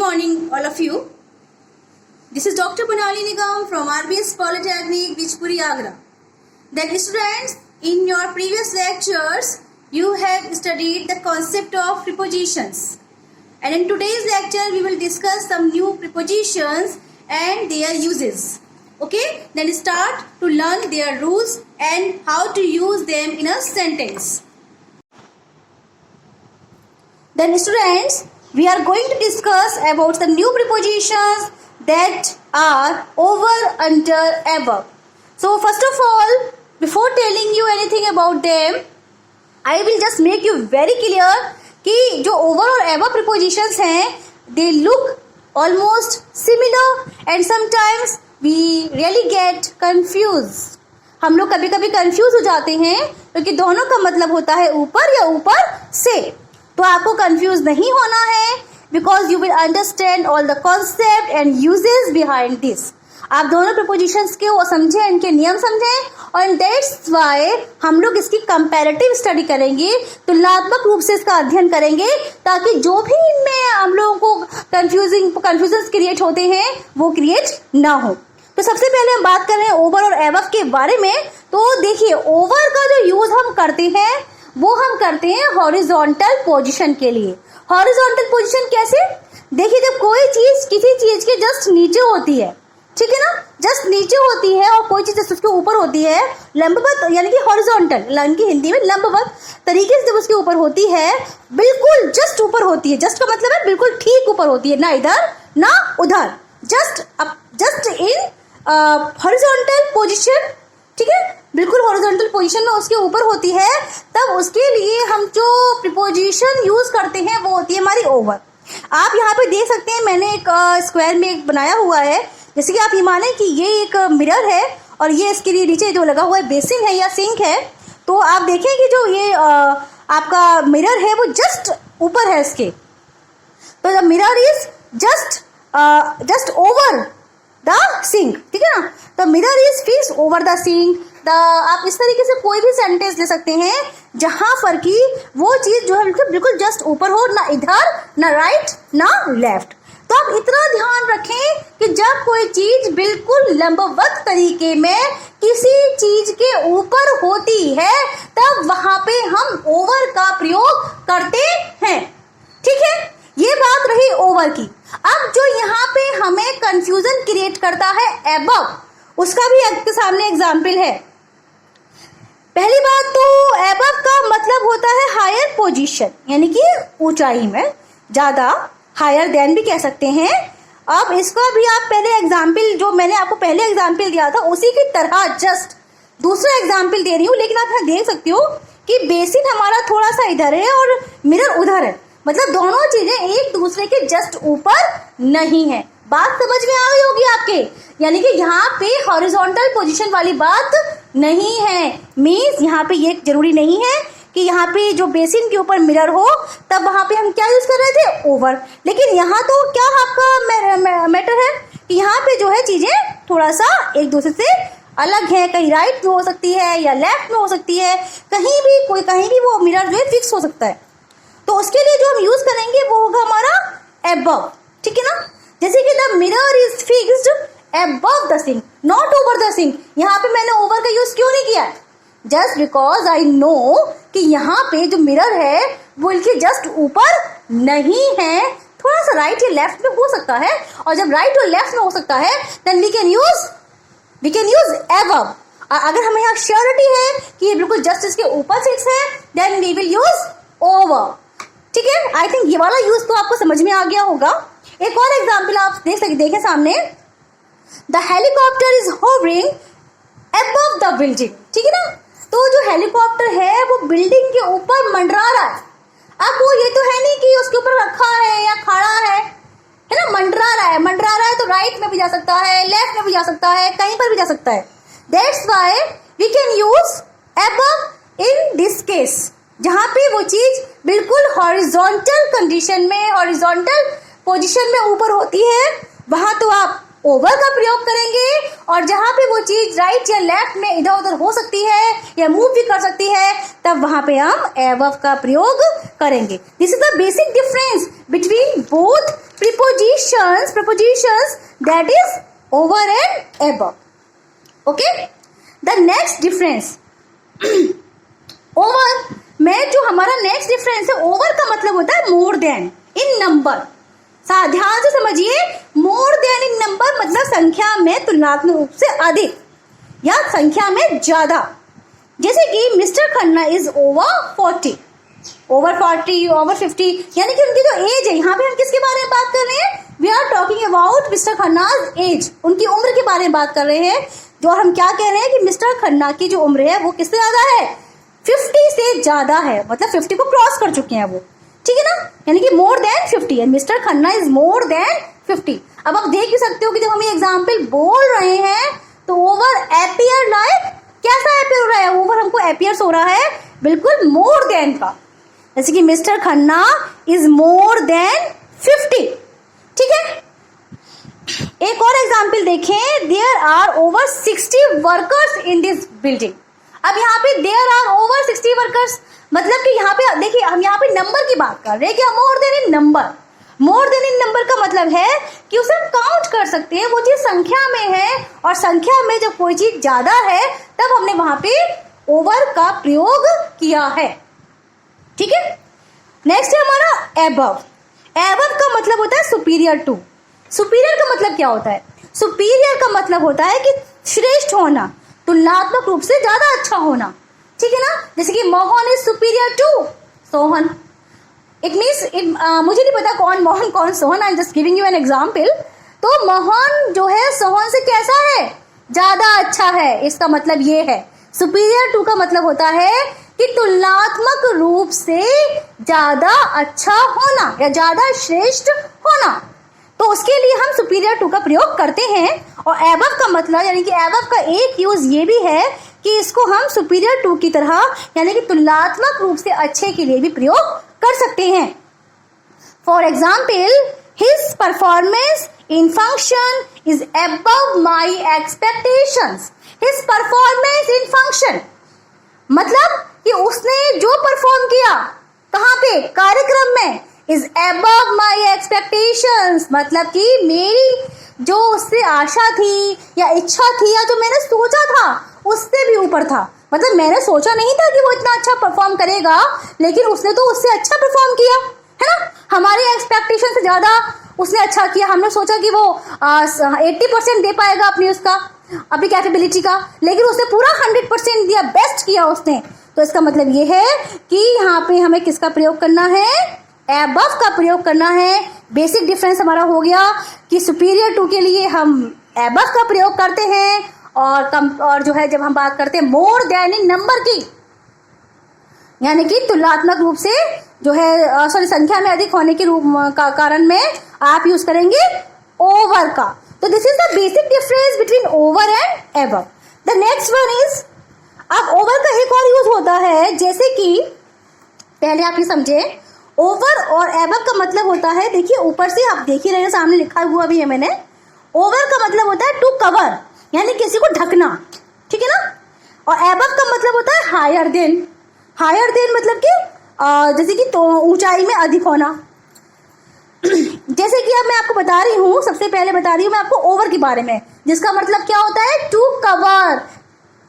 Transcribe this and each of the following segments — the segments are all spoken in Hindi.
morning, all of you. This is Dr. Banali Nigam from RBS Polytechnic, Bijpuri, Agra. Then students, in your previous lectures, you have studied the concept of prepositions. And in today's lecture, we will discuss some new prepositions and their uses. Okay, then start to learn their rules and how to use them in a sentence. Then students, we are going to discuss about the new prepositions that are over, under, above. So first of all, before telling you anything about them, I will just make you very clear कि जो over और above prepositions हैं, they look almost similar and sometimes we really get confused. हम लोग कभी कभी कंफ्यूज हो जाते हैं क्योंकि दोनों का मतलब होता है ऊपर या ऊपर से. तो आपको कंफ्यूज नहीं होना है because you will understand all the concept and uses behind this. आप दोनों प्रपोजिशंस के वो समझें, इनके नियम समझें और दैट्स वाई हम लोग इसकी कंपैरेटिव स्टडी करेंगे, तुलनात्मक रूप से इसका अध्ययन करेंगे ताकि जो भी इनमें हम लोगों को कंफ्यूजन क्रिएट होते हैं वो क्रिएट ना हो. तो सबसे पहले हम बात कर रहे हैं ओवर और एबव के बारे में. तो देखिए, ओवर का जो यूज हम करते हैं वो हम करते हैं हॉरिजॉन्टल पोजीशन के लिए. हॉरिजॉन्टल पोजीशन कैसे? देखिए, जब कोई चीज किसी चीज के जस्ट नीचे होती है, ठीक है ना, जस्ट नीचे होती है और कोई चीज उसके ऊपर होती है, लंबवत यानी कि हॉरिजॉन्टल, यानी कि हिंदी में लंबवत तरीके से जब उसके ऊपर होती है, बिल्कुल जस्ट ऊपर होती है. जस्ट का मतलब है बिल्कुल ठीक ऊपर होती है, ना इधर ना उधर, जस्ट इन हॉरिजॉन्टल पोजीशन, ठीक है, बिल्कुल हॉरिजॉन्टल पोजीशन में उसके ऊपर होती है. तब उसके लिए हम जो प्रीपोजिशन यूज करते हैं वो होती है हमारी ओवर. आप यहाँ पे देख सकते हैं, मैंने एक स्क्वायर में एक बनाया हुआ है. जैसे कि आप ये माने कि ये एक मिरर है और ये इसके लिए नीचे जो लगा हुआ है बेसिन है या सिंक है. तो आप देखें कि जो ये आपका मिरर है वो जस्ट ऊपर है इसके. तो the mirror is just over the sink, ठीक है ना. The mirror is fixed over the sink. आप इस तरीके से कोई भी सेंटेंस ले सकते हैं जहां पर कि वो चीज जो है बिल्कुल जस्ट ऊपर हो, ना इधर ना राइट ना लेफ्ट. तो आप इतना ध्यान रखें कि जब कोई चीज बिल्कुल लंबवत तरीके में किसी चीज के ऊपर होती है तब वहां पे हम ओवर का प्रयोग करते हैं, ठीक है. ये बात रही ओवर की. अब जो यहाँ पे हमें कंफ्यूजन क्रिएट करता है एबव, उसका भी आपके सामने एग्जाम्पल है. पहली बात तो एबव का मतलब होता है हायर पोजीशन, यानी कि ऊंचाई में ज्यादा, हायर देन भी कह सकते हैं. अब इसका भी आप पहले एग्जाम्पल, जो मैंने आपको पहले एग्जाम्पल दिया था उसी की तरह जस्ट दूसरा एग्जाम्पल दे रही हूँ. लेकिन आप यहाँ देख सकते हो कि बेसिन हमारा थोड़ा सा इधर है और मिरर उधर है, मतलब दोनों चीजें एक दूसरे के जस्ट ऊपर नहीं है. बात समझ में आ गई होगी आपके, यानी कि यहाँ पे हॉरिजॉन्टल पोजीशन वाली बात नहीं है. मीन्स यहाँ पे ये जरूरी नहीं है कि यहाँ पे जो बेसिन के ऊपर मिरर हो तब वहां पे हम क्या यूज कर रहे थे, ओवर. लेकिन यहाँ तो क्या आपका मैटर है कि यहाँ पे जो है चीजें थोड़ा सा एक दूसरे से अलग है. कहीं राइट में हो सकती है या लेफ्ट में हो सकती है, कहीं भी वो मिरर जो है फिक्स हो सकता है. तो उसके लिए जो हम यूज करेंगे वो होगा हमारा एबव, ठीक है ना. जैसे कि the mirror is fixed above the sink, not over the sink. यहाँ पे मैंने ओवर का यूज क्यों नहीं किया? जस्ट बिकॉज आई नो कि यहाँ पे जो मिरर है वो इनके जस्ट ऊपर नहीं है, थोड़ा सा राइट या लेफ्ट में हो सकता है. और जब राइट और लेफ्ट में हो सकता है then we can use above. अगर हमें यहाँ श्योरिटी है कि ये बिल्कुल जस्ट इसके ऊपर फिक्स है then we will use over, ठीक है. आई थिंक ये वाला यूज तो आपको समझ में आ गया होगा. एक और एग्जाम्पल आप देखें सामने. The helicopter is hovering above the building, ठीक है ना. तो जो हेलीकॉप्टर है वो बिल्डिंग के ऊपर मंडरा रहा है. अब वो ये तो है नहीं कि उसके ऊपर रखा है या खड़ा है ना, मंडरा रहा है. तो राइट में भी जा सकता है, लेफ्ट में भी जा सकता है, कहीं पर भी जा सकता है. That's why we can use above in this case, जहां पे वो चीज बिल्कुल हॉरिजॉन्टल कंडीशन में, हॉरिजॉन्टल पोजीशन में ऊपर होती है, वहां तो आप ओवर का प्रयोग करेंगे. और जहां पे वो चीज राइट या लेफ्ट में इधर उधर हो सकती है या मूव भी कर सकती है तब वहां पे हम एबव का प्रयोग करेंगे. This is the basic difference between both preposition prepositions that is over and above. Okay, the next difference over में जो हमारा नेक्स्ट डिफरेंस है, ओवर का मतलब होता है मोर देन इन नंबर. ध्यान से समझिए, मोर देन इन नंबर मतलब संख्या में तुलनात्मक रूप से अधिक या संख्या में ज्यादा. जैसे कि mister Khanna is over 40, over 40, over 50, यानी कि उनकी जो एज है, यहाँ पे हम किसके बारे में बात कर रहे हैं? We are talking about mister Khanna's age, उनकी उम्र के बारे में बात कर रहे हैं. जो हम क्या कह रहे हैं कि मिस्टर खन्ना की जो उम्र है वो किससे ज्यादा है? 50 से ज्यादा है, मतलब 50 को क्रॉस कर चुके हैं वो. ठीक है ना, यानी कि मोर देन 50 है. Mister Khanna is more than 50. अब आप देख भी सकते हो कि जब हम ये एग्जाम्पल बोल रहे हैं तो ओवर एपियर लाइक, कैसा एपियर हो रहा है? ओवर हमको एपियर्स हो रहा है बिल्कुल मोर देन का. जैसे कि mister Khanna is more than 50. ठीक है, एक और एग्जाम्पल देखें. There are over 60 workers in this building. अब यहाँ पे देयर आर ओवर 60 वर्कर्स मतलब कि यहाँ पे देखिए, हम यहाँ पे नंबर की बात कर रहे हैं कि more then in number. More then in number का मतलब है कि उसे हम काउंट कर सकते हैं, वो चीज संख्या में है, और संख्या में जब कोई चीज ज्यादा है तब हमने वहां पे ओवर का प्रयोग किया है. ठीक है, नेक्स्ट है हमारा एबव. एबव का मतलब होता है सुपीरियर टू. सुपीरियर का मतलब क्या होता है? सुपीरियर का मतलब होता है कि श्रेष्ठ होना, तुलनात्मक रूप से ज्यादा अच्छा होना. ठीक है ना, जैसे कि Mohan is superior to Sohan. It means मुझे नहीं पता कौन मोहन कौन Sohan, I am just giving you an example. तो मोहन जो है सोहन से कैसा है? ज्यादा अच्छा है. इसका मतलब ये है. सुपीरियर टू का मतलब होता है कि तुलनात्मक रूप से ज्यादा अच्छा होना या ज्यादा श्रेष्ठ होना. तो उसके लिए हम सुपीरियर टू का प्रयोग करते हैं. और एबव का मतलब, यानी कि एबव का एक यूज ये भी है कि इसको हम सुपीरियर टू की तरह यानी कि तुलनात्मक रूप से अच्छे के लिए भी प्रयोग कर सकते हैं. For example, his performance in function is above my expectations. His performance in function मतलब कि उसने जो परफॉर्म किया कहाँ पे? कार्यक्रम में. इज अबव माई एक्सपेक्टेशंस मतलब कि मेरी जो उससे आशा थी या इच्छा थी या जो मैंने सोचा था उससे भी ऊपर था. मतलब मैंने सोचा नहीं था कि वो इतना अच्छा परफॉर्म करेगा, लेकिन उसने तो उससे अच्छा परफॉर्म किया है ना. हमारी एक्सपेक्टेशन से ज्यादा उसने अच्छा किया. हमने सोचा कि वो 80% दे पाएगा अपनी कैपेबिलिटी का, लेकिन उसने पूरा 100% दिया, बेस्ट किया उसने. तो इसका मतलब ये है कि यहाँ पे हमें किसका प्रयोग करना है? एबव का प्रयोग करना है. बेसिक डिफरेंस हमारा हो गया कि सुपीरियर टू के लिए हम एबव का प्रयोग करते हैं, और जो है जब हम बात करते हैं मोर देन इन नंबर की, यानी कि तुलनात्मक रूप से जो है संख्या में अधिक होने के रूप का कारण में आप यूज करेंगे ओवर का. तो this is the basic difference between over and above. The next one is, अब ओवर का एक और यूज होता है, जैसे कि पहले आप ये समझे, ओवर और एबव का मतलब होता है, देखिए ऊपर से आप देख ही रहे हैं, सामने लिखा हुआ भी है मैंने. ओवर का मतलब होता है टू कवर, यानी किसी को ढकना. ठीक है ना. और एबव का मतलब होता है हायर देन. हायर देन मतलब कि जैसे कि तो ऊंचाई में अधिक होना. जैसे कि अब मैं आपको बता रही हूँ, सबसे पहले बता रही हूँ मैं आपको ओवर के बारे में, जिसका मतलब क्या होता है? टू कवर,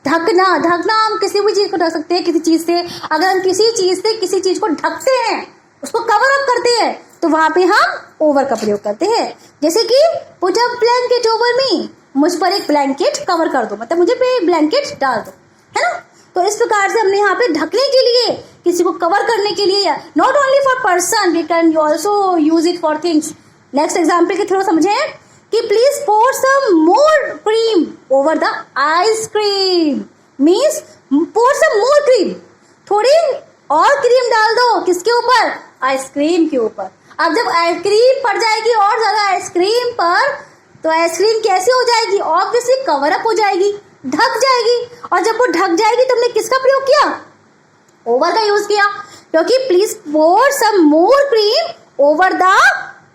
ढकना. ढकना हम किसी भी चीज को ढक सकते हैं, किसी चीज से. अगर हम किसी चीज से किसी चीज को ढकते हैं, उसको कवर अप करते हैं, तो वहां पे हम ओवर का प्रयोग करते हैं. जैसे कि पुट अ ब्लैंकेट ओवर मी, मुझ पर एक ब्लैंकेट कवर कर दो, मतलब मुझे पे एक ब्लैंकेट डाल दो, है ना. तो इस प्रकार से हमने यहाँ पे ढकने के लिए, किसी को कवर करने के लिए, not only for person, we can also use it for things. Next example के थ्रू समझें कि please pour some more cream over the ice cream. Means pour some more cream, थोड़ी और क्रीम डाल दो. किसके ऊपर? आइसक्रीम के ऊपर. अब जब आइसक्रीम पड़ जाएगी और ज्यादा आइसक्रीम पर, तो आइसक्रीम कैसे हो जाएगी? ऑब्वियसली कवर अप हो जाएगी, ढक जाएगी. और जब वो ढक जाएगी तो हमने किसका प्रयोग किया? ओवर का यूज किया, क्योंकि please pour some more cream over the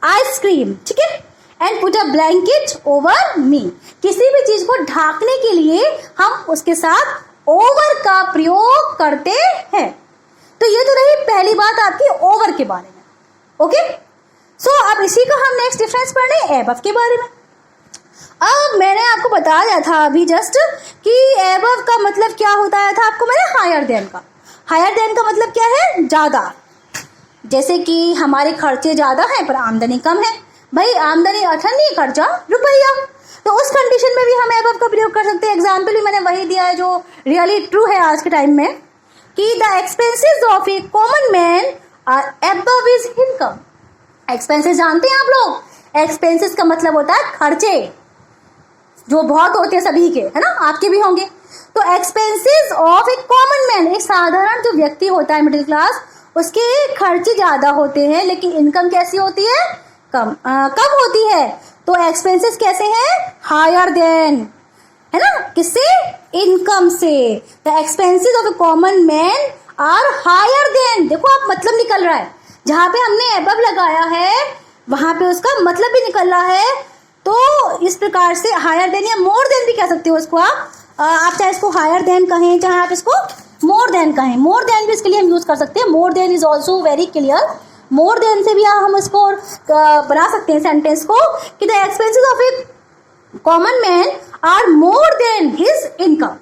ice cream. ठीक है. And put a blanket over me, किसी भी चीज को ढाकने के लिए हम उसके साथ ओवर का प्रयोग करते हैं. तो ये तो रही पहली बात आपकी ओवर के बारे में. ओके. सो अब इसी का हम नेक्स्ट डिफरेंस पढ़ रहे हैं एबव के बारे में। अब मैंने आपको बताया था अभी जस्ट कि एबव का मतलब क्या होता था आपको मैंने हायर देन का। हायर देन का मतलब क्या है? ज़्यादा। जैसे कि हमारे खर्चे ज़्यादा हैं पर आमदनी कम है। भाई आमदनी अठन्नी, खर्चा रुपया, तो उस कंडीशन में भी हम एबव का प्रयोग कर सकते हैं। एग्जाम्पल भी मैंने वही दिया है जो रियली ट्रू है आज के टाइम में, कि the expenses of a common man are above his income. Expenses जानते हैं आप लोग? एक्सपेंसेस का मतलब होता है खर्चे, जो बहुत होते हैं सभी के, है ना, आपके भी होंगे। तो expenses of a common man, एक साधारण जो व्यक्ति होता है मिडिल क्लास, उसके खर्चे ज्यादा होते हैं लेकिन इनकम कैसी होती है? कम होती है। तो एक्सपेंसेस कैसे हैं? हायर देन, है ना, किससे? इनकम से। The expenses of a common man are higher than. देखो आप मतलब निकल रहा है, जहां पे हमने एबव लगाया है वहां पे उसका मतलब भी निकल रहा है। तो इस प्रकार से हायर देन या मोर देन भी कह सकते हो उसको आप चाहे इसको हायर देन कहें चाहे आप इसको मोर देन कहें। मोर देन भी इसके लिए हम यूज कर सकते हैं। More than is also very clear. More than से भी हम इसको बना सकते हैं सेंटेंस को कि the expenses of a common man are more than his income.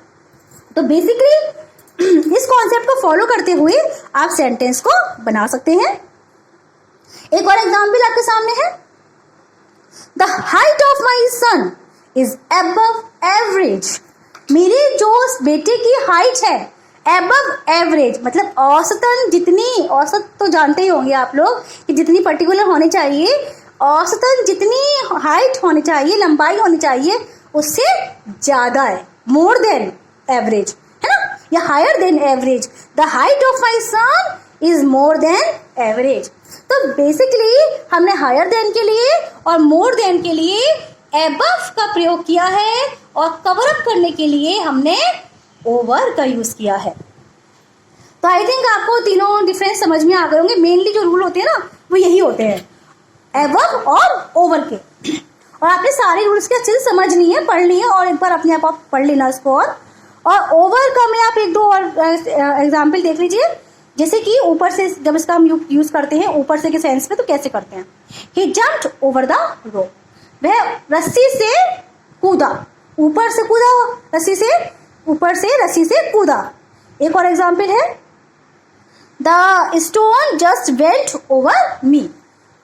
तो बेसिकली इस कॉन्सेप्ट को फॉलो करते हुए आप सेंटेंस को बना सकते हैं। एक और एग्जाम्पल आपके सामने है, the height of my son is above average. मेरे जो बेटे की हाइट है अबव एवरेज, मतलब औसतन जितनी, औसत तो जानते ही होंगे आप लोग कि जितनी पर्टिकुलर होनी चाहिए, औसतन जितनी हाइट होनी चाहिए, लंबाई होनी चाहिए, उससे ज्यादा है, मोर देन एवरेज, है ना, या higher than average. The height of my son is more than average. तो बेसिकली हमने हायर देन के लिए और मोर देन के लिए एबव का प्रयोग किया है और कवर अप करने के लिए हमने ओवर का यूज किया है। तो आई थिंक आपको तीनों डिफरेंस समझ में आ गए होंगे। मेनली जो रूल होते हैं ना वो यही होते हैं, एबव और ओवर के। और आपने सारे रूल्स की अच्छे से समझनी है, पढ़नी है और एक बार अपने आप पढ़ लेना इसको। और ओवर का में आप एक दो और एग्जाम्पल देख लीजिए। जैसे कि ऊपर से जब इसका हम यूज करते हैं ऊपर से के सेंस में, तो कैसे करते हैं? ही जंप्ड ओवर द रोप, वह रस्सी से कूदा, ऊपर से कूदा, रस्सी से ऊपर से रस्सी से कूदा। एक और एग्जाम्पल है, the stone just went over me,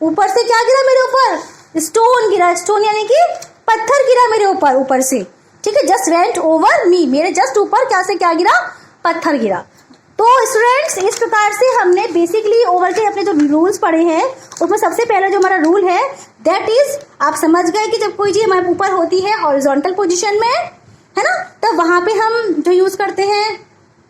ऊपर से क्या गिरा मेरे ऊपर? स्टोन गिरा। स्टोन यानी कि पत्थर गिरा मेरे ऊपर, ऊपर से, ठीक है। जस्ट वेंट ओवर मी, मेरे जस्ट ऊपर क्या से क्या गिरा? पत्थर गिरा। तो स्टूडेंट्स इस प्रकार से हमने बेसिकली ओवर के अपने जो रूल्स पढ़े हैं उसमें सबसे पहला जो हमारा रूल है दैट इज, आप समझ गए कि जब कोई चीज हमारे ऊपर होती है हॉरिजॉन्टल पोजीशन में, है ना, तो वहां पे हम जो यूज करते हैं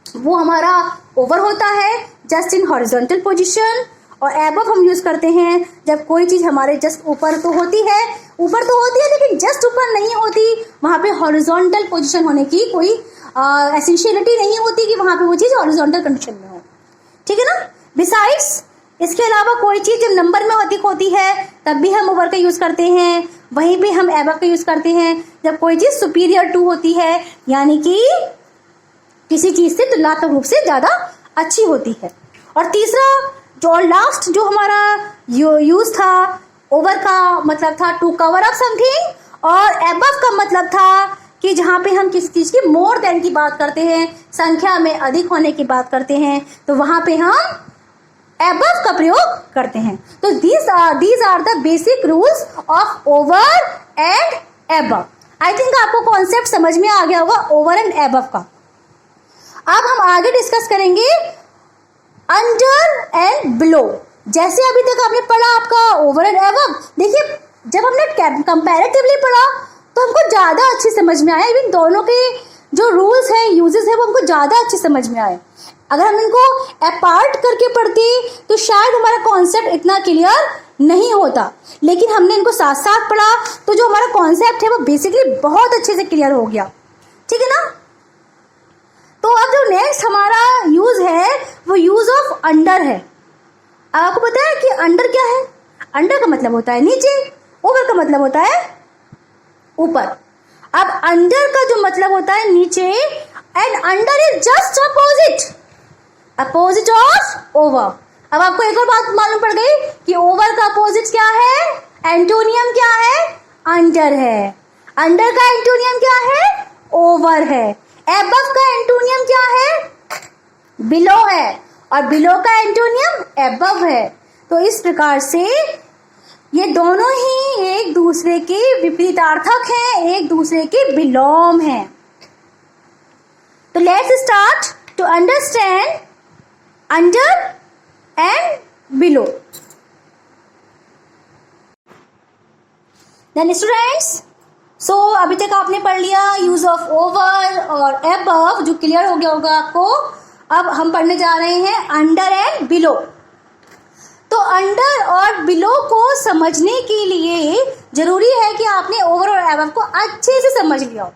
वो हमारा ओवर होता है, जस्ट इन हॉरिजॉन्टल पोजीशन। और एबव हम यूज करते हैं जब कोई चीज हमारे जस्ट ऊपर तो होती है, ऊपर तो होती है लेकिन जस्ट ऊपर नहीं होती, वहां पे हॉरिजॉन्टल पोजीशन होने की कोई एसेंशियलिटी नहीं होती कि वहां पे वो चीज हॉरिजॉन्टल कंडीशन में हो, ठीक है ना। बिसाइड्स इसके अलावा कोई चीज जब नंबर में अधिक होती है तब भी हम ओवर का यूज करते हैं, वहीं पे हम एबव का यूज करते हैं जब कोई चीज सुपीरियर टू होती है, यानी कि किसी चीज से तुलनात्मक रूप से ज्यादा अच्छी होती है। और तीसरा जो लास्ट जो हमारा यूज था ओवर का मतलब था टू कवर अप समथिंग, और एबव का मतलब था कि जहां पे हम किसी चीज की मोर देन की बात करते हैं, संख्या में अधिक होने की बात करते हैं, तो वहां पे हम एबव का प्रयोग करते हैं। तो these are the basic rules of over and above. I think आपको कॉन्सेप्ट समझ में आ गया होगा ओवर एंड एबव का। अब हम आगे डिस्कस करेंगे अंडर एंड बिलो। जैसे अभी तक आपने पढ़ा आपका ओवर एंड एबव, देखिए जब हमने कंपैरेटिवली पढ़ा तो हमको ज्यादा अच्छी समझ में आया, इवन दोनों के जो रूल्स हैं यूजेस है वो हमको ज्यादा अच्छे समझ में आए। अगर हम इनको अपार्ट करके पढ़ते तो शायद हमारा कॉन्सेप्ट इतना क्लियर नहीं होता, लेकिन हमने इनको साथ साथ पढ़ा तो जो हमारा कॉन्सेप्ट है वो बेसिकली बहुत अच्छे से क्लियर हो गया, ठीक है ना। तो अब जो नेक्स्ट हमारा यूज है वो यूज ऑफ अंडर है। आपको पता है कि अंडर क्या है? अंडर का मतलब होता है नीचे, ओवर का मतलब होता है ऊपर। अब अंडर का जो मतलब होता है नीचे, and under is just opposite of over. अब आपको एक और बात मालूम पड़ गई कि ओवर का अपोजिट क्या है, एंटोनियम क्या है, अंडर है। अंडर का एंटोनियम क्या है, ओवर है। एबव का एंटोनियम क्या है, बिलो है, और बिलो का एंटोनियम एबव है। तो इस प्रकार से ये दोनों ही एक दूसरे के विपरीतार्थक हैं, एक दूसरे के विलोम हैं। तो let's start to understand under and below. Then students, so अभी तक आपने पढ़ लिया यूज ऑफ ओवर और एबव, जो क्लियर हो गया होगा आपको। अब हम पढ़ने जा रहे हैं अंडर एंड बिलो। तो अंडर और बिलो को समझने के लिए जरूरी है कि आपने ओवर और एबव को अच्छे से समझ लिया हो।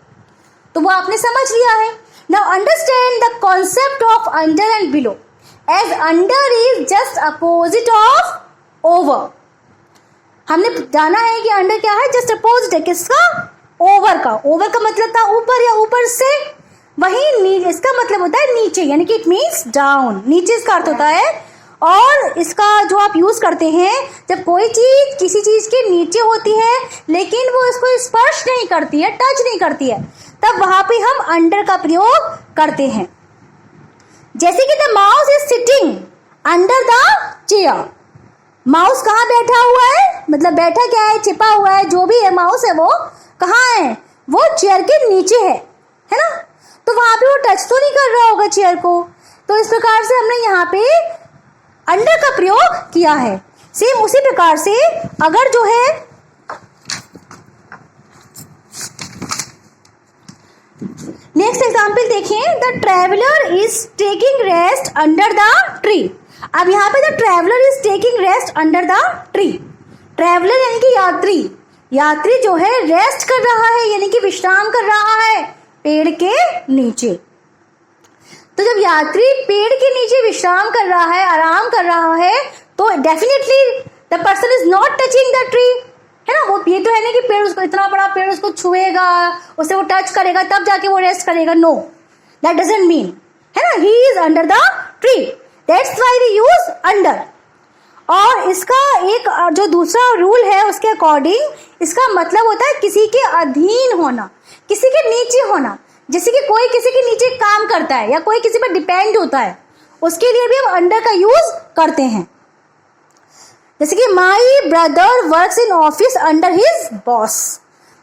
तो वो आपने समझ लिया है। Now understand the concept of under and below, as under is just opposite of over. हमने जाना है कि अंडर क्या है, जस्ट अपोजिट है किसका, ओवर का। ओवर का मतलब था ऊपर या ऊपर से, वही इसका मतलब होता है नीचे, यानी कि इट मीन्स डाउन, नीचे इसका अर्थ होता है। और इसका जो आप यूज करते हैं जब कोई चीज किसी चीज के नीचे होती है लेकिन वो इसको स्पर्श नहीं करती है, टच नहीं करती है, तब वहां पे हम अंडर का प्रयोग करते हैं। जैसे कि the mouse is sitting under the chair. Mouse कहाँ बैठा हुआ है, मतलब बैठा क्या है, छिपा हुआ है, जो भी है माउस है वो कहाँ है, वो चेयर के नीचे है ना। तो वहां पे वो टच तो नहीं कर रहा होगा चेयर को। तो इस प्रकार से हमने यहाँ पे अंडर का प्रयोग किया है। सेम उसी प्रकार से अगर जो है नेक्स्ट एग्जाम्पल देखें, the traveller is taking rest under the tree. अब यहाँ पे the traveller is taking rest under the tree. Traveller यानी कि यात्री, यात्री जो है रेस्ट कर रहा है, यानी कि विश्राम कर रहा है पेड़ के नीचे। तो जब यात्री पेड़ के नीचे विश्राम कर रहा है, आराम कर रहा है, तो definitely the person is not touching the tree, है ना। वो ये तो है ना कि पेड़ उसको, इतना बड़ा पेड़ उसको छुएगा, उसे वो टच करेगा तब जाके वो रेस्ट करेगा, नो, दैट डजंट मीन, है ना। He is under the tree, that's why we use under. और इसका एक जो दूसरा रूल है उसके अकॉर्डिंग इसका मतलब होता है किसी के अधीन होना, किसी के नीचे होना। जैसे कि कोई किसी के नीचे काम करता है या कोई किसी पर डिपेंड होता है, उसके लिए भी हम अंडर का यूज करते हैं। जैसे कि my brother works in office under his boss.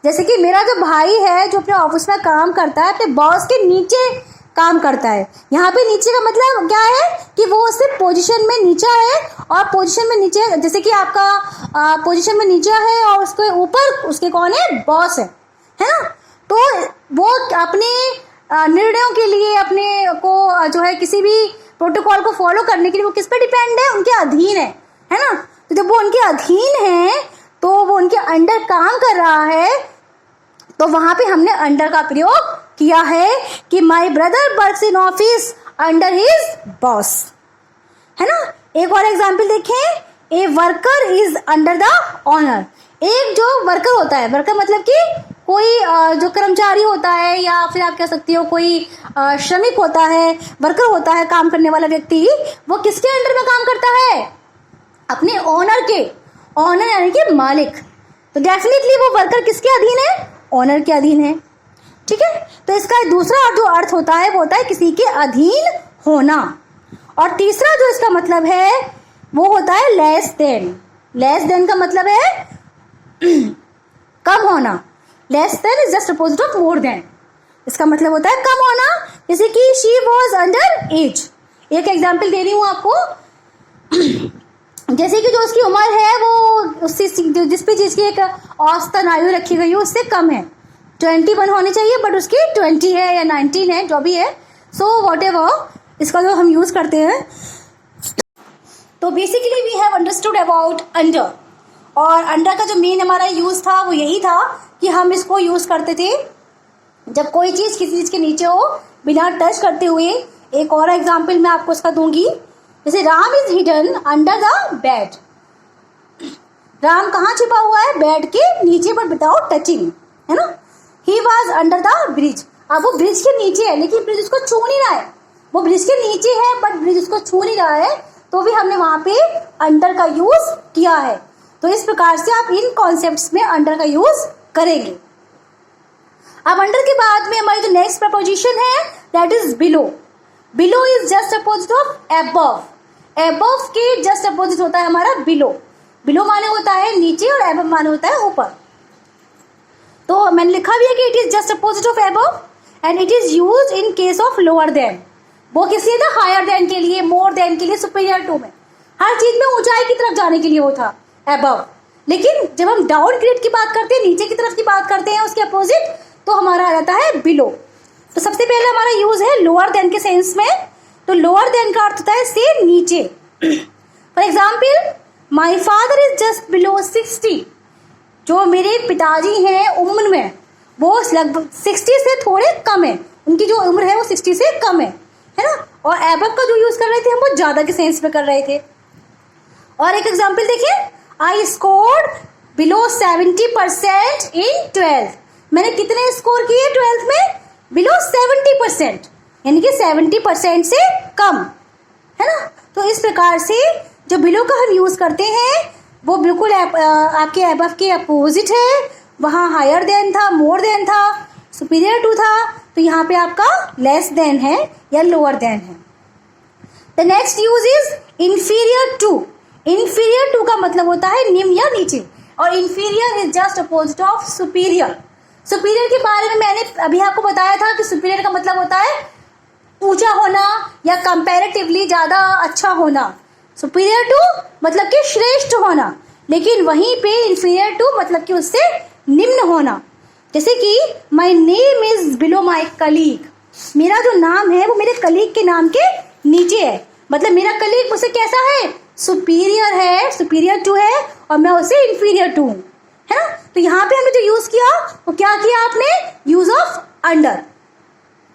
जैसे कि मेरा जो भाई है जो अपने ऑफिस में काम करता है, अपने बॉस के नीचे काम करता है। यहाँ पे नीचे का मतलब क्या है कि वो उससे पोजीशन में नीचा है, और पोजीशन में नीचे, जैसे कि आपका पोजीशन में नीचा है और उसके ऊपर उसके कौन है, बॉस है ना। तो वो अपने निर्णयों के लिए, अपने को जो है किसी भी प्रोटोकॉल को फॉलो करने के लिए वो किस पर डिपेंड है, उनके अधीन है ना। तो जब वो उनके अधीन है तो वो उनके अंडर काम कर रहा है, तो वहां पे हमने अंडर का प्रयोग किया है कि my brother works in office under his boss, है ना। एक और एग्जाम्पल देखें, a worker is under the owner. एक जो वर्कर होता है, वर्कर मतलब कि कोई जो कर्मचारी होता है, या फिर आप कह सकते हो कोई श्रमिक होता है, वर्कर होता है, काम करने वाला व्यक्ति, वो किसके अंडर में काम करता है, अपने ओनर के, ओनर यानी कि मालिक। तो डेफिनेटली वो वर्कर किसके अधीन है, ओनर के अधीन है, ठीक है। तो इसका दूसरा जो अर्थ होता है वो होता है किसी के अधीन होना। और तीसरा जो इसका मतलब है वो होता है लेस देन। लेस देन का मतलब है कम होना। Less than is just opposite of more than. इसका मतलब होता है कम होना, जैसे कि शी वॉज अंडर एज। एक एग्जाम्पल दे रही हूँ आपको, जैसे कि जो उसकी उम्र है वो उससे जिस भी चीज की एक औसतन आयु रखी गई है उससे कम है। 21 होनी चाहिए बट उसकी 20 है या 19 है, जो भी है। सो वॉट एवर इसका जो हम यूज करते हैं। तो basically we have understood about under. और अंडर का जो मेन हमारा यूज था वो यही था कि हम इसको यूज करते थे जब कोई चीज किसी चीज के नीचे हो बिना टच करते हुए। एक और एग्जाम्पल मैं आपको इसका दूंगी, जैसे Ram is hidden under the bed. Ram कहाँ छिपा हुआ है, बेड के नीचे, बट विदाउट टचिंग, है ना। He was under the bridge. अब वो ब्रिज के नीचे है लेकिन ब्रिज उसको छू नहीं रहा है, वो ब्रिज के नीचे है बट ब्रिज उसको छू नहीं रहा है, तो भी हमने वहां पे अंडर का यूज किया है। तो इस प्रकार से आप इन कॉन्सेप्ट्स में अंडर का यूज करेंगे। अब अंडर के बाद में हमारी जो नेक्स्ट प्रपोजिशन है that is below. Below is just opposite of above. Above के जस्ट अपोजिट होता है हमारा बिलो। बिलो माने होता है नीचे और एबव माने होता है ऊपर। तो मैंने लिखा भी है कि it is just opposite of above and it is used in case of lower than. वो किसी था हायर देन के लिए, मोर देन के लिए, सुपीरियर टू में, हर चीज में ऊंचाई की तरफ जाने के लिए वो था एबव। लेकिन जब हम डाउन ग्रेड की बात करते हैं, नीचे की तरफ की बात करते हैं उसके अपोजिट, तो हमारा आ जाता है बिलो। तो सबसे पहले हमारा यूज है लोअर देन के सेंस में। तो लोअर देन का अर्थ होता है से नीचे। For example, my father is just below 60। जो मेरे पिताजी हैं उम्र में वो लगभग 60 से थोड़े कम है, उनकी जो उम्र है वो 60 से कम है ना। और एबव का जो यूज कर रहे थे हम वो ज्यादा के सेंस में कर रहे थे। और एक एग्जाम्पल देखिए, I scored below 70% in 12th। मैंने कितने स्कोर किए 12th में? बिलो 70%, यानी कि 70% से कम, है ना। तो इस प्रकार से जो बिलो का हम यूज करते हैं वो बिल्कुल आपके एबव के अपोजिट है। वहाँ हायर देन था, मोर देन था, सुपीरियर टू था, तो यहाँ पे आपका लेस देन है या लोअर देन है। The next use is inferior to. Inferior to का मतलब होता है निम्न या नीचे, और inferior is just opposite of superior. Superior के बारे में मैंने अभी आपको बताया था कि सुपीरियर का मतलब होता है ऊंचा होना या कंपैरेटिवली ज्यादा अच्छा होना। सुपीरियर टू मतलब कि श्रेष्ठ होना, लेकिन वहीं पे इंफीरियर टू मतलब कि उससे निम्न होना। जैसे कि my name is below my colleague. मेरा जो नाम है वो मेरे कलीग के नाम के नीचे है, मतलब मेरा कलीग मुझसे कैसा है? सुपीरियर है, सुपीरियर टू है, और मैं उससे इंफीरियर टू हूँ, है ना। तो यहाँ पे हमने जो यूज किया वो क्या किया आपने? Use of under,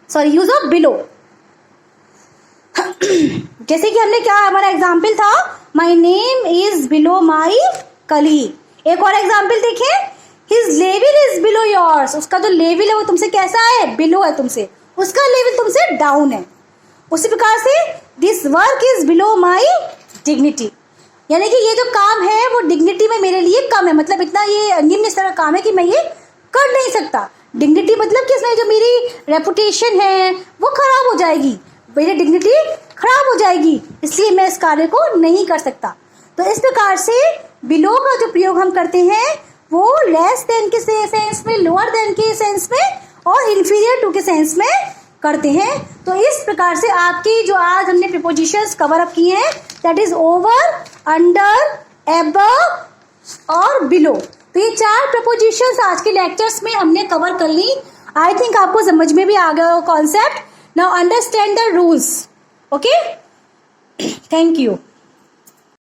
sorry use of below. जैसे कि हमने क्या, हमारा एग्जाम्पल था my name is below my colleague. एक और एग्जाम्पल देखिए, his level is below yours. उसका जो लेवल है वो तुमसे कैसा है? बिलो है तुमसे, उसका लेवल तुमसे डाउन है। उसी प्रकार से this work is below my dignity, यानी कि ये जो काम है वो डिग्निटी में मेरे लिए कम है, मतलब इतना ये निम्न स्तर का काम है कि मैं ये कर नहीं सकता। डिग्निटी मतलब कि इसमें जो मेरी रेपुटेशन है वो खराब हो जाएगी, मेरी डिग्निटी खराब हो जाएगी, इसलिए मैं इस कार्य को नहीं कर सकता। तो इस प्रकार से बिलो का जो प्रयोग हम करते हैं वो लेस देन के सेंस में, लोअर देन के सेंस में और इंफीरियर टू के सेंस में करते हैं। तो इस प्रकार से आपकी जो आज हमने प्रीपोजिशंस कवर अप किए हैं that is over, under, above और बिलो। तो ये 4 प्रपोजिशंस आज के लेक्चर्स में हमने कवर कर ली। आई थिंक आपको समझ में भी आ गया concept. Now understand the rules. Okay, thank you.